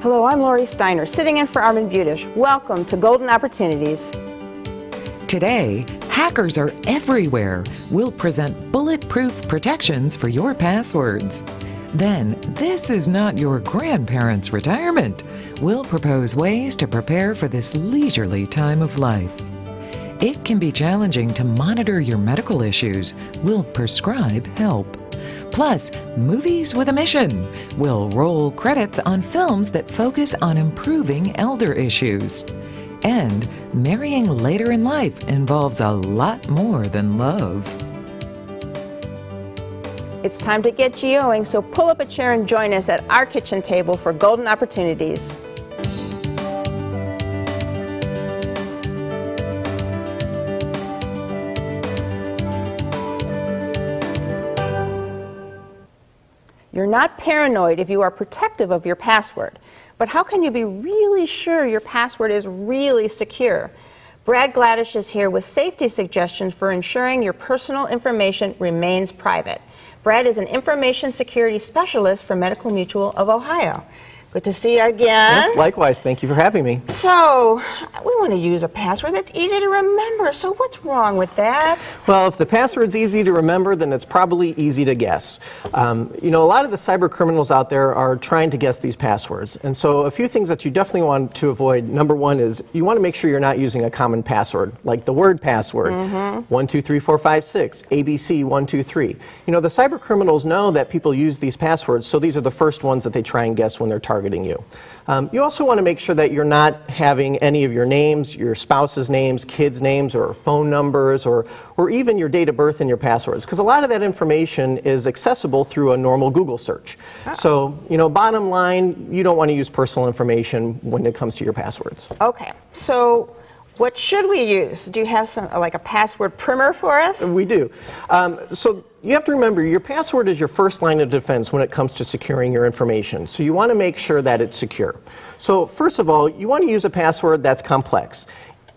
Hello, I'm Lori Steiner, sitting in for Armin Budish. Welcome to Golden Opportunities. Today, hackers are everywhere. We'll present bulletproof protections for your passwords. Then, this is not your grandparents' retirement. We'll propose ways to prepare for this leisurely time of life. It can be challenging to monitor your medical issues. We'll prescribe help. Plus, movies with a mission. We'll roll credits on films that focus on improving elder issues. And marrying later in life involves a lot more than love. It's time to get geoing, so pull up a chair and join us at our kitchen table for Golden Opportunities. You're not paranoid if you are protective of your password, but how can you be really sure your password is really secure? Brad Gladish is here with safety suggestions for ensuring your personal information remains private. Brad is an information security specialist for Medical Mutual of Ohio. Good to see you again. Yes, likewise. Thank you for having me. So, we want to use a password that's easy to remember, so what's wrong with that? Well, if the password's easy to remember, then it's probably easy to guess. You know, a lot of the cyber criminals out there are trying to guess these passwords. And so a few things that you definitely want to avoid. Number one is you want to make sure you're not using a common password, like the word password, 123456, ABC 123. You know, the cyber criminals know that people use these passwords, so these are the first ones that they try and guess when they're targeting you. You also want to make sure that you're not having any of your names, your spouse's names, kids' names, or phone numbers, or even your date of birth in your passwords, because a lot of that information is accessible through a normal Google search. So, you know, bottom line, you don't want to use personal information when it comes to your passwords. Okay, so what should we use? Do you have some, like a password primer for us? We do. So you have to remember, your password is your first line of defense when it comes to securing your information. So you want to make sure that it's secure. So first of all, you want to use a password that's complex.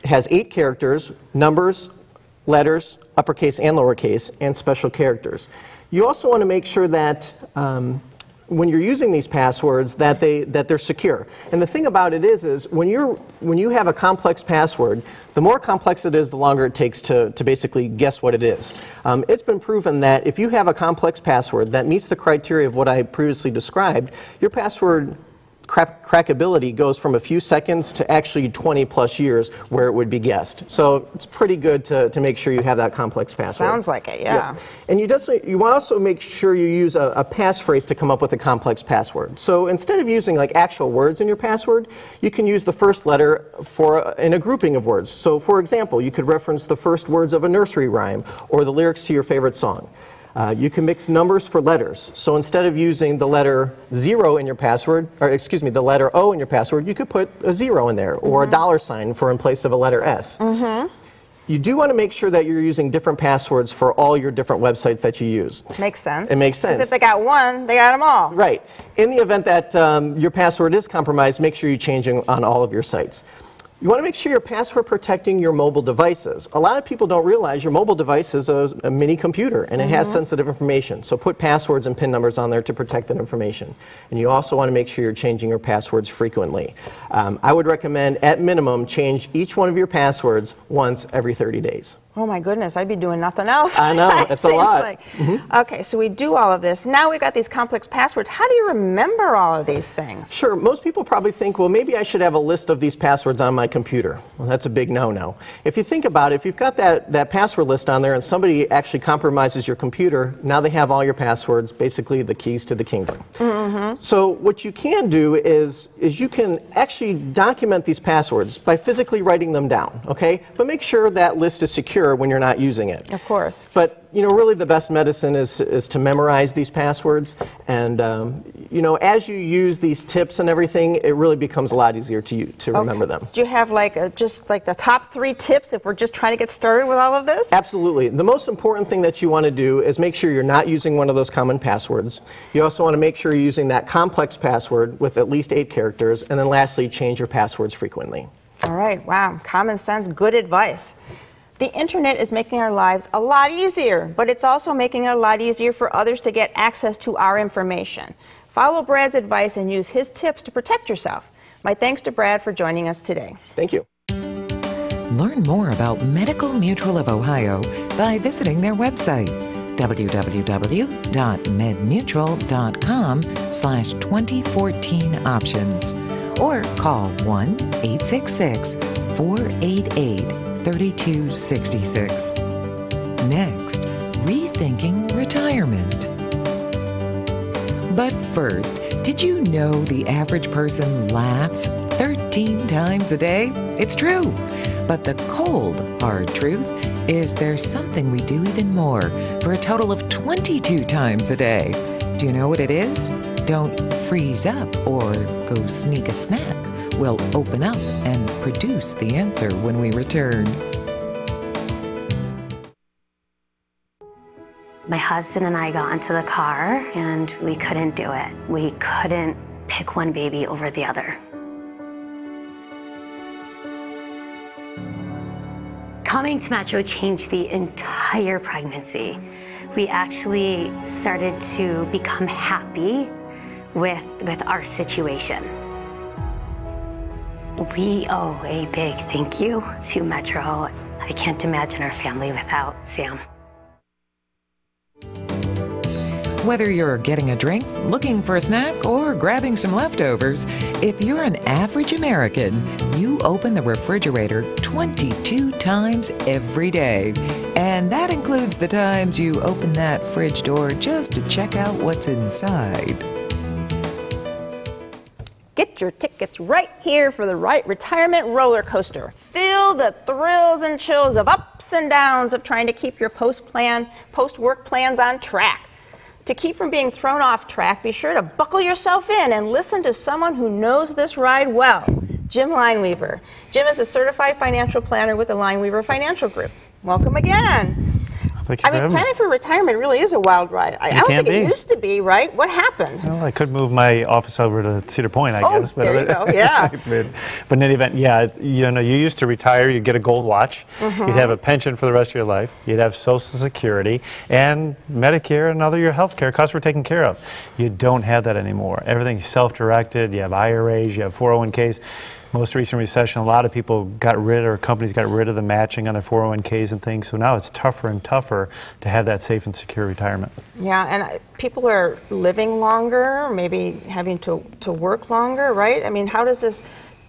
It has 8 characters, numbers, letters, uppercase and lowercase, and special characters. You also want to make sure that when you're using these passwords that they're secure. And the thing about it is when you have a complex password, the more complex it is, the longer it takes to basically guess what it is. It's been proven that if you have a complex password that meets the criteria of what I previously described, your password crackability goes from a few seconds to actually 20+ years where it would be guessed. So it's pretty good to make sure you have that complex password. Sounds like it, yeah. And you want to also make sure you use a passphrase to come up with a complex password. So instead of using like actual words in your password, you can use the first letter in a grouping of words. So for example, you could reference the first words of a nursery rhyme or the lyrics to your favorite song. You can mix numbers for letters. So instead of using the letter 0 in your password, or excuse me, the letter O in your password, you could put a 0 in there, or a $sign for in place of a letter S. You do want to make sure that you're using different passwords for all your different websites that you use. Makes sense. It makes sense. Because if they got one, they got them all. Right. In the event that your password is compromised, make sure you change it on all of your sites. You want to make sure you're password protecting your mobile devices. A lot of people don't realize your mobile device is a mini computer and it has sensitive information. So put passwords and PIN numbers on there to protect that information. And you also want to make sure you're changing your passwords frequently. I would recommend, at minimum, change each one of your passwords once every 30 days. Oh my goodness, I'd be doing nothing else. I know, it's a lot. Like. Okay, so we do all of this. Now we've got these complex passwords. How do you remember all of these things? Sure, most people probably think, well, maybe I should have a list of these passwords on my computer. Well, that's a big no-no. If you think about it, if you've got that password list on there and somebody actually compromises your computer, now they have all your passwords, basically the keys to the kingdom. So what you can do is you can actually document these passwords by physically writing them down, okay? But make sure that list is secure when you're not using it. Of course. But you know, really the best medicine is to memorize these passwords, and you know, as you use these tips and everything, it really becomes a lot easier to remember them. Do you have like just like the top 3 tips if we're just trying to get started with all of this? Absolutely. The most important thing that you want to do is make sure you're not using one of those common passwords. You also want to make sure you're using that complex password with at least 8 characters, and then lastly, change your passwords frequently. All right, wow, common sense, good advice. The internet is making our lives a lot easier, but it's also making it a lot easier for others to get access to our information. Follow Brad's advice and use his tips to protect yourself. My thanks to Brad for joining us today. Thank you. Learn more about Medical Mutual of Ohio by visiting their website, www.medmutual.com/2014options, or call 1-866-488-3266. Next, rethinking retirement. But first, did you know the average person laughs 13 times a day? It's true. But the cold, hard truth is there's something we do even more for a total of 22 times a day. Do you know what it is? Don't freeze up or go sneak a snack. We'll open up and produce the answer when we return. My husband and I got into the car and we couldn't do it. We couldn't pick one baby over the other. Coming to Metro changed the entire pregnancy. We actually started to become happy with our situation. We owe a big thank you to Metro. I can't imagine our family without Sam. Whether you're getting a drink, looking for a snack, or grabbing some leftovers, if you're an average American, you open the refrigerator 22 times every day. And that includes the times you open that fridge door just to check out what's inside. Get your tickets right here for the right retirement roller coaster. Feel the thrills and chills of ups and downs of trying to keep your post-work plans on track. To keep from being thrown off track, be sure to buckle yourself in and listen to someone who knows this ride well, Jim Lineweaver. Jim is a certified financial planner with the Lineweaver Financial Group. Welcome again. Thank you for having me. Planning for retirement really is a wild ride. I don't think it used to be, right? What happened? Well, I could move my office over to Cedar Point, I guess. But there you go, yeah. But in any event, yeah, you know, you used to retire, you'd get a gold watch, you'd have a pension for the rest of your life, you'd have Social Security, and Medicare and other your health care costs were taken care of. You don't have that anymore. Everything's self-directed, you have IRAs, you have 401ks. Most recent recession, a lot of people got rid, or companies got rid of the matching on their 401ks and things. So now it's tougher and tougher to have that safe and secure retirement. Yeah, and people are living longer, maybe having to work longer, right? I mean, how does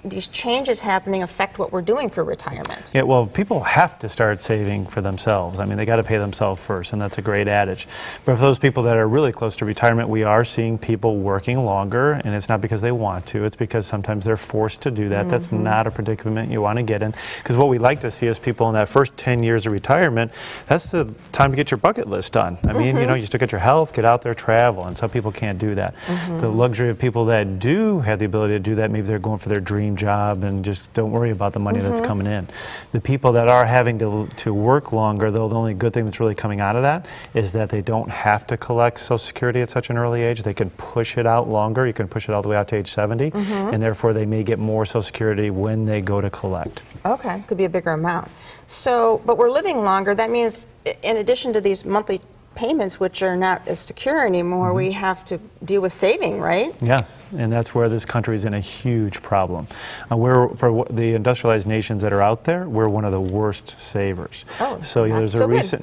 these changes happening affect what we're doing for retirement? Yeah, well, people have to start saving for themselves. I mean, they got to pay themselves first, and that's a great adage. But for those people that are really close to retirement, we are seeing people working longer, and it's not because they want to, it's because sometimes they're forced to do that. That's not a predicament you want to get in, because what we like to see is people in that first 10 years of retirement, that's the time to get your bucket list done. I mean, you know, you still get your health, get out there, travel, and some people can't do that. The luxury of people that do have the ability to do that, maybe they're going for their dream job and just don't worry about the money that's coming in. The people that are having to work longer, though, the only good thing that's really coming out of that is that they don't have to collect Social Security at such an early age. They can push it out longer. You can push it all the way out to age 70, and therefore they may get more Social Security when they go to collect. Okay, could be a bigger amount. So, but we're living longer. That means, in addition to these monthly payments, which are not as secure anymore, we have to deal with saving, right? Yes, and that's where this country is in a huge problem. For the industrialized nations that are out there, we're one of the worst savers. Oh, so there's a recent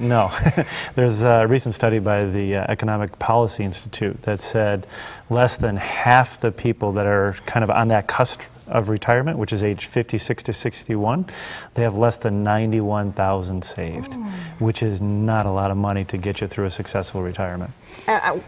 there's a recent study by the Economic Policy Institute that said less than half the people that are kind of on that cusp of retirement, which is age 56 to 61, they have less than $91,000 saved, which is not a lot of money to get you through a successful retirement. I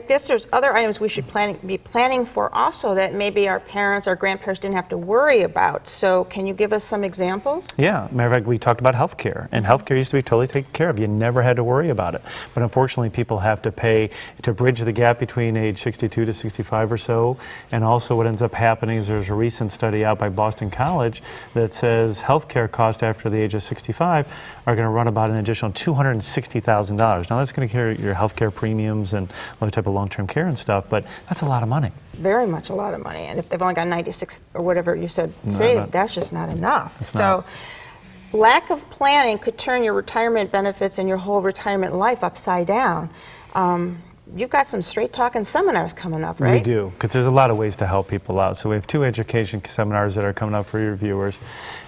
guess there's other items we should be planning for also that maybe our parents, our grandparents didn't have to worry about. So can you give us some examples? Yeah, matter of fact, we talked about health care, and health care used to be totally taken care of. You never had to worry about it. But unfortunately, people have to pay to bridge the gap between age 62 to 65 or so. And also what ends up happening is there's a recent study out by Boston College that says health care costs after the age of 65 are going to run about an additional $260,000. Now that's going to carry your health care premiums and other type of long-term care and stuff, but that's a lot of money. Very much a lot of money. And if they've only got 96 or whatever you said saved, that's just not enough. So lack of planning could turn your retirement benefits and your whole retirement life upside down. you've got some straight talking seminars coming up, right? We do, because there's a lot of ways to help people out. So we have 2 education seminars that are coming up for your viewers,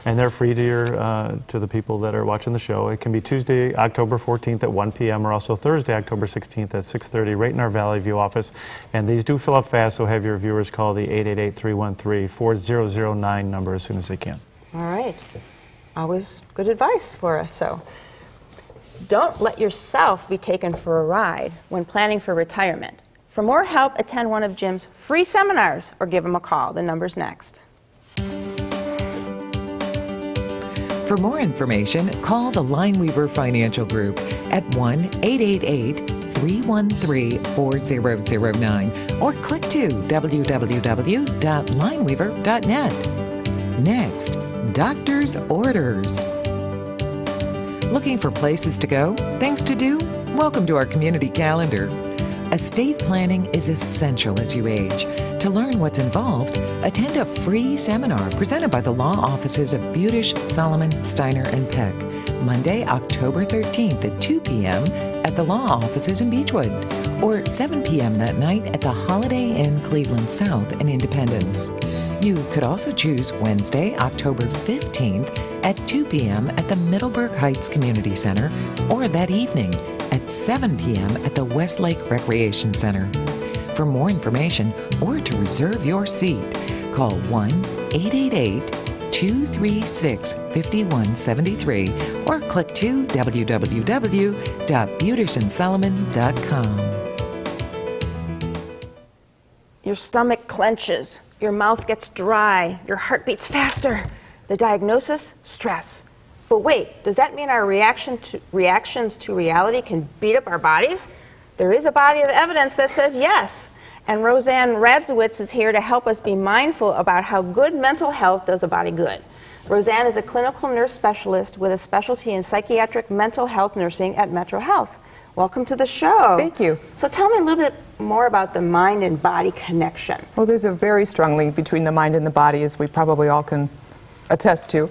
and they're free to the people that are watching the show. It can be Tuesday, October 14th at 1 p.m. or also Thursday, October 16th at 6:30, right in our Valley View office. And these do fill up fast, so have your viewers call the 888-313-4009 number as soon as they can. All right. Always good advice for us. So don't let yourself be taken for a ride when planning for retirement. For more help, attend one of Jim's free seminars or give him a call. The number's next. For more information, call the Lineweaver Financial Group at 1-888-313-4009 or click to www.lineweaver.net. Next, doctor's orders. Looking for places to go? Things to do? Welcome to our community calendar. Estate planning is essential as you age. To learn what's involved, attend a free seminar presented by the law offices of Budish, Solomon, Steiner, and Peck, Monday, October 13th at 2 p.m. at the law offices in Beechwood, or 7 p.m. that night at the Holiday Inn Cleveland South in Independence. You could also choose Wednesday, October 15th at 2 p.m. at the Middleburg Heights Community Center, or that evening at 7 p.m. at the Westlake Recreation Center. For more information or to reserve your seat, call 1-888-236-5173 or click to www.budishandsolomon.com. Your stomach clenches, your mouth gets dry, your heart beats faster. The diagnosis? Stress. But wait, does that mean our reactions to reality can beat up our bodies? There is a body of evidence that says yes. And Roseanne Radzowitz is here to help us be mindful about how good mental health does a body good. Roseanne is a clinical nurse specialist with a specialty in psychiatric mental health nursing at Metro Health. Welcome to the show. Thank you. So tell me a little bit more about the mind and body connection. Well, there's a very strong link between the mind and the body, as we probably all can attest to.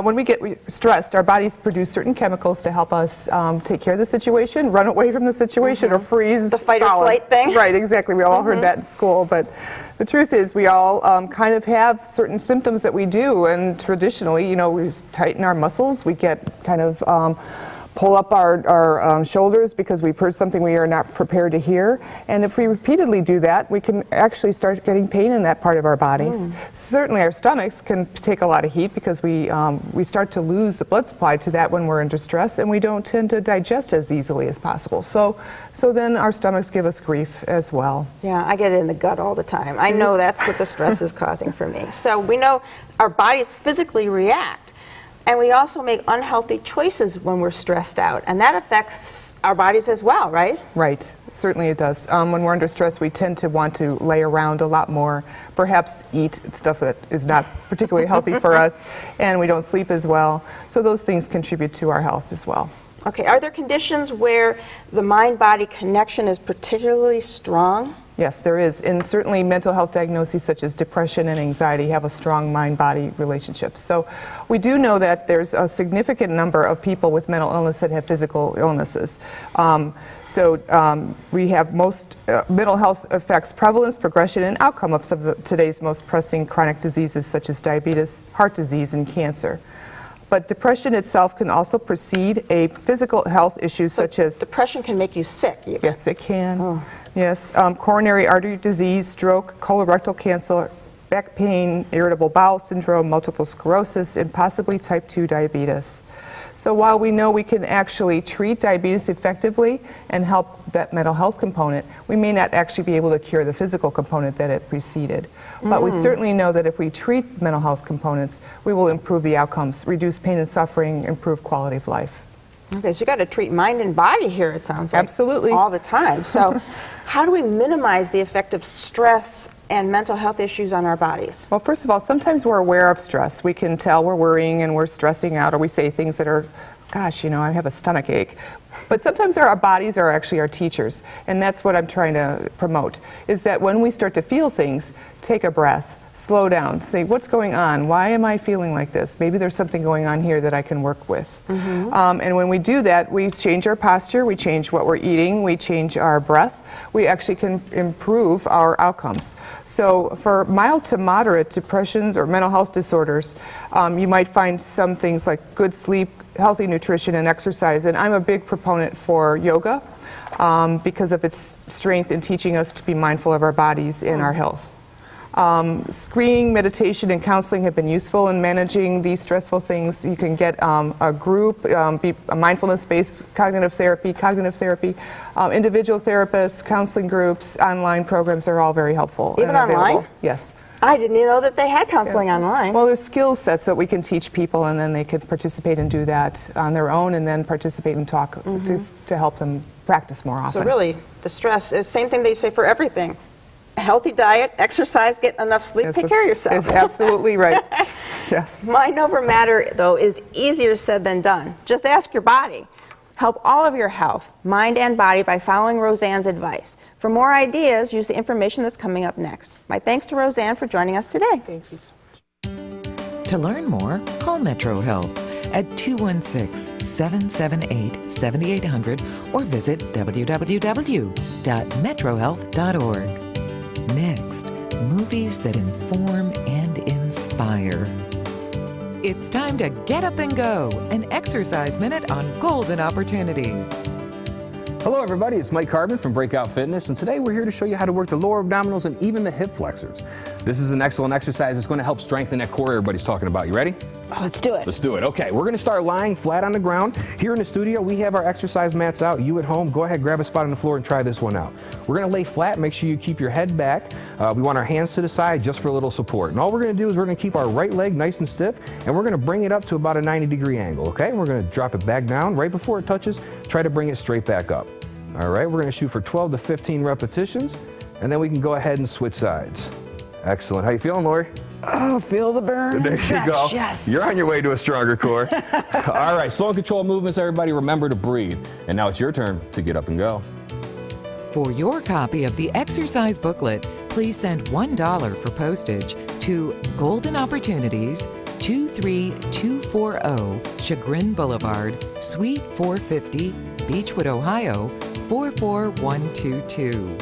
When we get stressed, our bodies produce certain chemicals to help us take care of the situation, run away from the situation, or freeze. The fight solid. or flight thing? Right, exactly. We all heard that in school. But the truth is, we all kind of have certain symptoms that we do. And traditionally, you know, we tighten our muscles. We get kind of pull up our shoulders because we've heard something we are not prepared to hear. And if we repeatedly do that, we can actually start getting pain in that part of our bodies. Certainly our stomachs can take a lot of heat because we start to lose the blood supply to that when we're under stress, and we don't tend to digest as easily as possible. So then our stomachs give us grief as well. Yeah, I get it in the gut all the time. I know that's what the stress is causing for me. So we know our bodies physically react. And we also make unhealthy choices when we're stressed out, and that affects our bodies as well, right? Right, certainly it does. When we're under stress, we tend to want to lay around a lot more, perhaps eat stuff that is not particularly healthy for us, and we don't sleep as well. So those things contribute to our health as well. Okay, are there conditions where the mind-body connection is particularly strong? Yes, there is. And certainly mental health diagnoses such as depression and anxiety have a strong mind-body relationship. So we do know that there's a significant number of people with mental illness that have physical illnesses. We have most mental health affects prevalence, progression, and outcome of some of today's most pressing chronic diseases such as diabetes, heart disease, and cancer. But depression itself can also precede a physical health issue such as... Depression can make you sick, even. Yes, it can. Oh. Yes, coronary artery disease, stroke, colorectal cancer, back pain, irritable bowel syndrome, multiple sclerosis, and possibly type 2 diabetes. So while we know we can actually treat diabetes effectively and help that mental health component, we may not actually be able to cure the physical component that it preceded. But we certainly know that if we treat mental health components, we will improve the outcomes, reduce pain and suffering, improve quality of life. Okay, so you got to treat mind and body here, it sounds like. Absolutely. All the time. So how do we minimize the effect of stress and mental health issues on our bodies? Well, first of all, sometimes we're aware of stress. We can tell we're worrying and we're stressing out, or we say things that are, gosh, you know, I have a stomach ache. But sometimes our bodies are actually our teachers, and that's what I'm trying to promote, is that when we start to feel things, take a breath, slow down, say, what's going on? Why am I feeling like this? Maybe there's something going on here that I can work with. And when we do that, we change our posture, we change what we're eating, we change our breath. We actually can improve our outcomes. So for mild to moderate depressions or mental health disorders, you might find some things like good sleep, healthy nutrition, and exercise. And I'm a big proponent for yoga because of its strength in teaching us to be mindful of our bodies and our health. Screening, meditation, and counseling have been useful in managing these stressful things. You can get a group, a mindfulness-based cognitive therapy, individual therapists, counseling groups, online programs are all very helpful. Even online? Yes. I didn't even know that they had counseling online. Well, there's skill sets that we can teach people, and then they can participate and do that on their own, and then participate and talk to help them practice more often. So really, the stress is the same thing they say for everything. A healthy diet, exercise, get enough sleep, take care of yourself. That's absolutely right. Yes. Mind over matter, though, is easier said than done. Just ask your body. Help all of your health, mind and body, by following Roseanne's advice. For more ideas, use the information that's coming up next. My thanks to Roseanne for joining us today. Thank you so much. To learn more, call Metro Health at 216-778-7800 or visit www.metrohealth.org. Next, movies that inform and inspire. It's time to get up and go, an exercise minute on golden opportunities. Hello everybody, it's Mike Carbon from Breakout Fitness, and today we're here to show you how to work the lower abdominals and even the hip flexors. This is an excellent exercise that's going to help strengthen that core everybody's talking about. You ready? Oh, let's do it. Let's do it. Okay, we're going to start lying flat on the ground. Here in the studio, we have our exercise mats out. You at home, go ahead, grab a spot on the floor and try this one out. We're going to lay flat. Make sure you keep your head back. We want our hands to the side just for a little support. And all we're going to do is we're going to keep our right leg nice and stiff, and we're going to bring it up to about a 90-degree angle, okay? And we're going to drop it back down. Right before it touches, try to bring it straight back up. All right, we're going to shoot for 12 to 15 repetitions, and then we can go ahead and switch sides. Excellent. How you feeling, Lori? Oh, feel the burn. There Stretch, you go. Yes. You're on your way to a stronger core. All right, slow and controlled movements, everybody. Remember to breathe. And now it's your turn to get up and go. For your copy of the exercise booklet, please send $1 for postage to Golden Opportunities, 23240 Chagrin Boulevard, Suite 450, Beechwood, Ohio, 44122.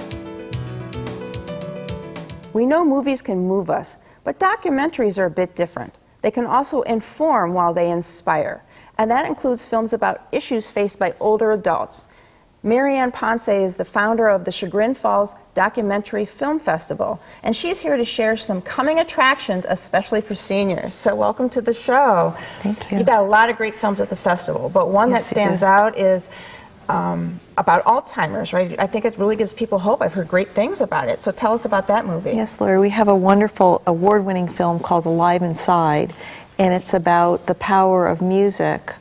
We know movies can move us, but documentaries are a bit different. They can also inform while they inspire, and that includes films about issues faced by older adults. Marianne Ponce is the founder of the Chagrin Falls Documentary Film Festival, and she's here to share some coming attractions, especially for seniors. So welcome to the show. Thank you. You got a lot of great films at the festival, but one that stands out is about Alzheimer's, right? I think it really gives people hope. I've heard great things about it. So tell us about that movie. Yes, Lori, we have a wonderful award-winning film called Alive Inside, and it's about the power of music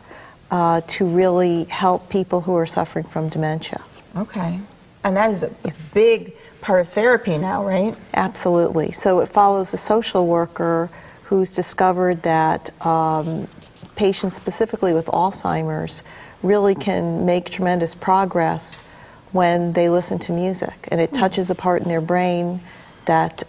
to really help people who are suffering from dementia. Okay. And that is a big part of therapy now, right? Absolutely. So it follows a social worker who's discovered that patients specifically with Alzheimer's really can make tremendous progress when they listen to music, and it touches a part in their brain that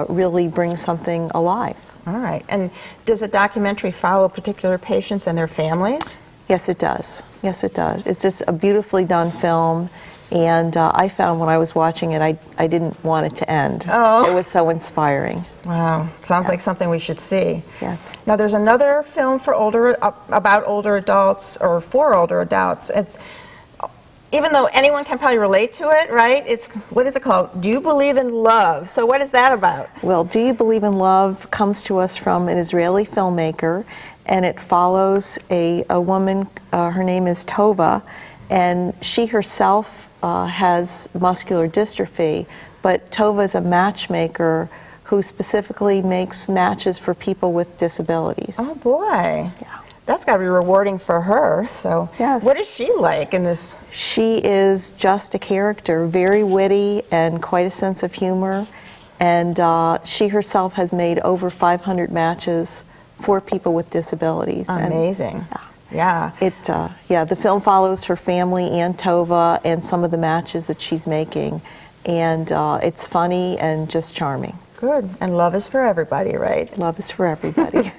really brings something alive. All right. And does a documentary follow particular patients and their families? Yes, it does. Yes, it does. It's just a beautifully done film, and I found when I was watching it, I didn't want it to end. Oh. It was so inspiring. Wow. Sounds like something we should see. Yes. Now, there's another film for about older adults, or for older adults. It's, even though anyone can probably relate to it, right? It's, what is it called? Do You Believe in Love? So what is that about? Well, Do You Believe in Love comes to us from an Israeli filmmaker, and it follows a woman, her name is Tova, and she herself has muscular dystrophy, but Tova is a matchmaker who specifically makes matches for people with disabilities. Oh boy. Yeah. That's got to be rewarding for her. So yes. What is she like in this? She is just a character, very witty and quite a sense of humor, and she herself has made over 500 matches for people with disabilities. Amazing. Yeah. Yeah, the film follows her family and Tova and some of the matches that she's making. And it's funny and just charming. Good. And love is for everybody, right? Love is for everybody.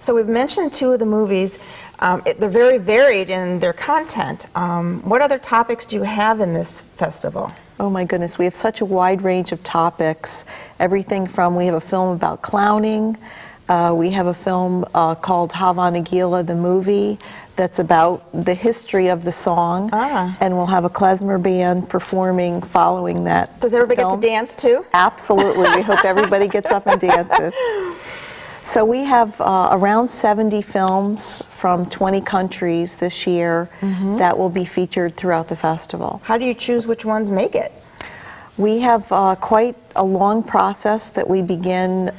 So we've mentioned two of the movies. They're very varied in their content. What other topics do you have in this festival? Oh my goodness, we have such a wide range of topics. Everything from, we have a film about clowning. We have a film called Hava Nagila, the movie, that's about the history of the song. And we'll have a klezmer band performing following that. Does everybody film. get to dance too? Absolutely. We hope everybody gets up and dances. So we have around 70 films from 20 countries this year that will be featured throughout the festival. How do you choose which ones make it? We have quite a long process that we begin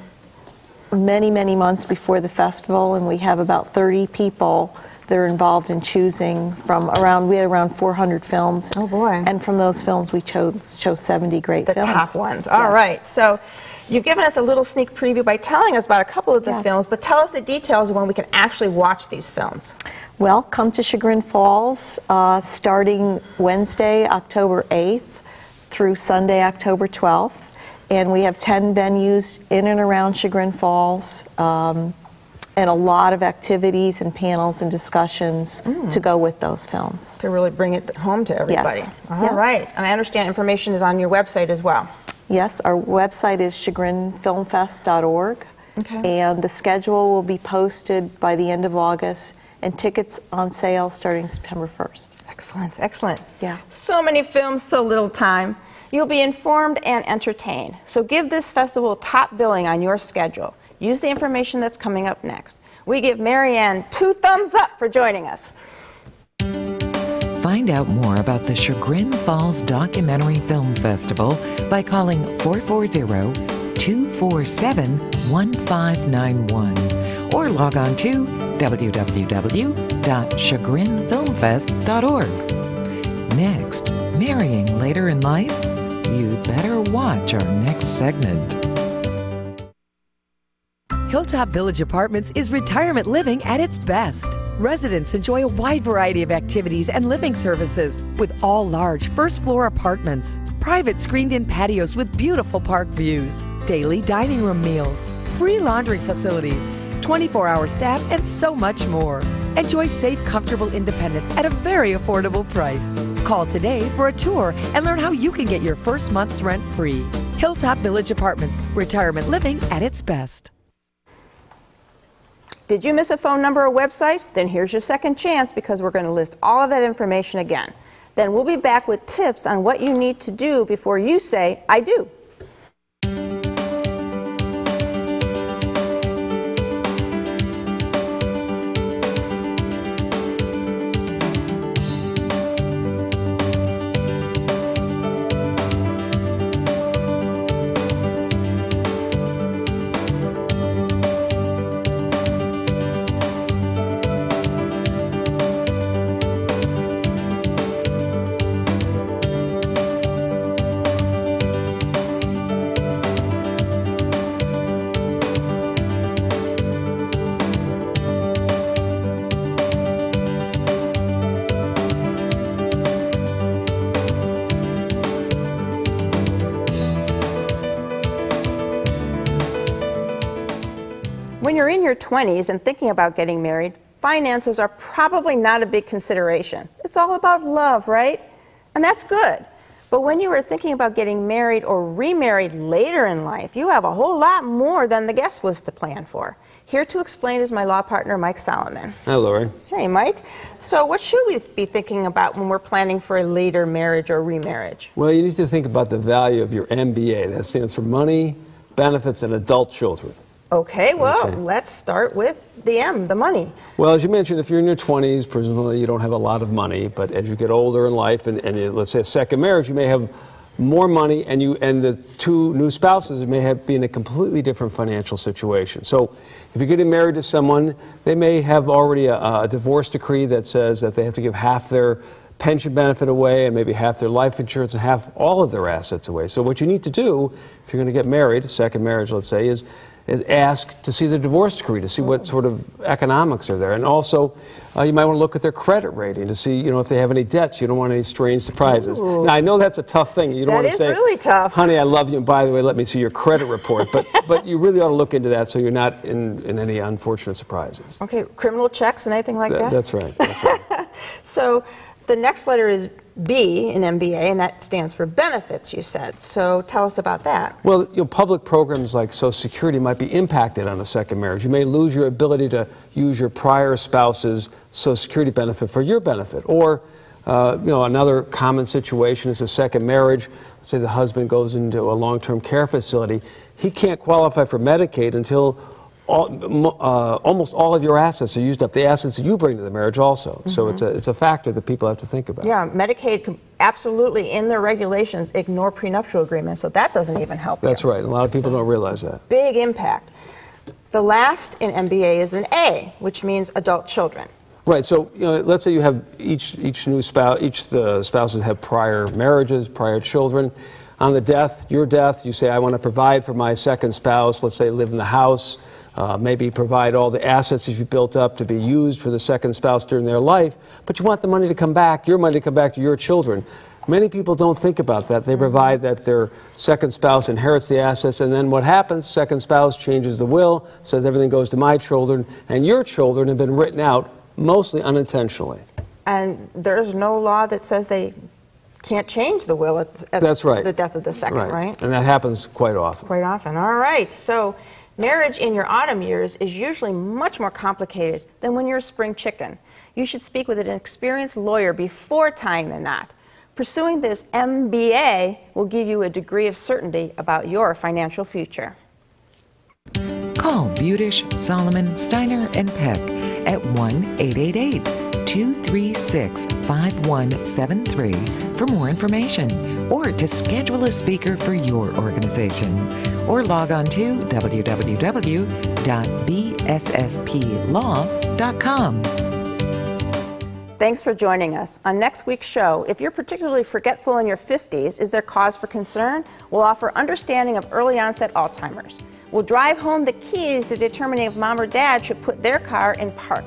many, many months before the festival, and we have about 30 people that are involved in choosing from around, we had around 400 films. Oh boy. And from those films we chose 70 great films. The top ones. All right. So you've given us a little sneak preview by telling us about a couple of the films, but tell us the details of when we can actually watch these films. Well, come to Chagrin Falls starting Wednesday, October 8th through Sunday, October 12th. And we have 10 venues in and around Chagrin Falls, and a lot of activities and panels and discussions to go with those films. To really bring it home to everybody. Yes. All right. And I understand information is on your website as well. Yes, our website is chagrinfilmfest.org. Okay. And the schedule will be posted by the end of August, and tickets on sale starting September 1st. Excellent, excellent. Yeah. So many films, so little time. You'll be informed and entertained. So give this festival top billing on your schedule. Use the information that's coming up next. We give Marianne 2 thumbs up for joining us. Find out more about the Chagrin Falls Documentary Film Festival by calling 440-247-1591 or log on to www.chagrinfilmfest.org. Next, marrying later in life? You better watch our next segment. Hilltop Village Apartments is retirement living at its best. Residents enjoy a wide variety of activities and living services with all large first-floor apartments, private screened-in patios with beautiful park views, daily dining room meals, free laundry facilities, 24-hour staff, and so much more. Enjoy safe, comfortable independence at a very affordable price. Call today for a tour and learn how you can get your first month's rent free. Hilltop Village Apartments, retirement living at its best. Did you miss a phone number or website? Then here's your second chance, because we're going to list all of that information again. Then we'll be back with tips on what you need to do before you say, I do. When you're in your 20s and thinking about getting married, finances are probably not a big consideration. It's all about love, right? And that's good. But when you are thinking about getting married or remarried later in life, you have a whole lot more than the guest list to plan for. Here to explain is my law partner, Mike Solomon. Hi, Lori. Hey, Mike. So what should we be thinking about when we're planning for a later marriage or remarriage? Well, you need to think about the value of your MBA. That stands for money, benefits, and adult children. Okay, well, let's start with the M, the money. Well, as you mentioned, if you're in your 20s, presumably you don't have a lot of money, but as you get older in life and let's say a second marriage, you may have more money, and the two new spouses may be in a completely different financial situation. So if you're getting married to someone, they may have already a divorce decree that says that they have to give half their pension benefit away and maybe half their life insurance and half all of their assets away. So what you need to do if you're going to get married, a second marriage let's say, is is ask to see the divorce decree, to see what sort of economics are there. And also, you might want to look at their credit rating to see, if they have any debts. You don't want any strange surprises. Ooh. Now, I know that's a tough thing. You don't want to say, really tough. Honey, I love you, and by the way, let me see your credit report. But you really ought to look into that so you're not in any unfortunate surprises. Okay, criminal checks and anything like that? That's right. That's right. So the next letter is B in MBA, and that stands for benefits, you said. So tell us about that. Well, public programs like Social Security might be impacted on a second marriage. You may lose your ability to use your prior spouse's Social Security benefit for your benefit. Or, another common situation is a second marriage. Let's say the husband goes into a long-term care facility. He can't qualify for Medicaid until almost all of your assets are used up, the assets that you bring to the marriage also. Mm-hmm. So it's a factor that people have to think about. Yeah, Medicaid can absolutely, in their regulations, ignore prenuptial agreements, so that doesn't even help you. That's right. A lot of people don't realize that. Big impact. The last in MBA is an A, which means adult children. Right. So let's say you have each new spouse, the spouses have prior marriages, prior children. On your death, you say, I want to provide for my second spouse. Let's say live in the house. Maybe provide all the assets that you've built up to be used for the second spouse during their life, but you want the money to come back, your money to come back to your children. Many people don't think about that. They provide that their second spouse inherits the assets, and then what happens? Second spouse changes the will, says everything goes to my children, and your children have been written out mostly unintentionally. And there's no law that says they can't change the will at That's right. the death of the second, right? And that happens quite often. Quite often. All right. So marriage in your autumn years is usually much more complicated than when you're a spring chicken. You should speak with an experienced lawyer before tying the knot. Pursuing this MBA will give you a degree of certainty about your financial future. Call Budish, Solomon, Steiner, and Peck at 1-888-236-5173 for more information or to schedule a speaker for your organization. Or log on to www.bssplaw.com. Thanks for joining us. On next week's show, if you're particularly forgetful in your 50s, is there cause for concern? We'll offer understanding of early onset Alzheimer's. We'll drive home the keys to determining if mom or dad should put their car in park.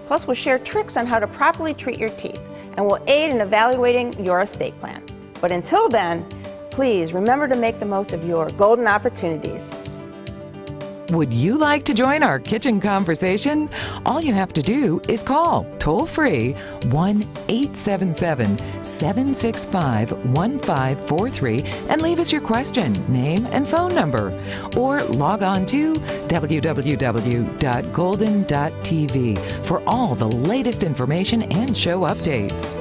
Plus, we'll share tricks on how to properly treat your teeth, and we'll aid in evaluating your estate plan. But until then, please remember to make the most of your golden opportunities. Would you like to join our kitchen conversation? All you have to do is call toll-free 1-877-765-1543 and leave us your question, name, and phone number. Or log on to www.golden.tv for all the latest information and show updates.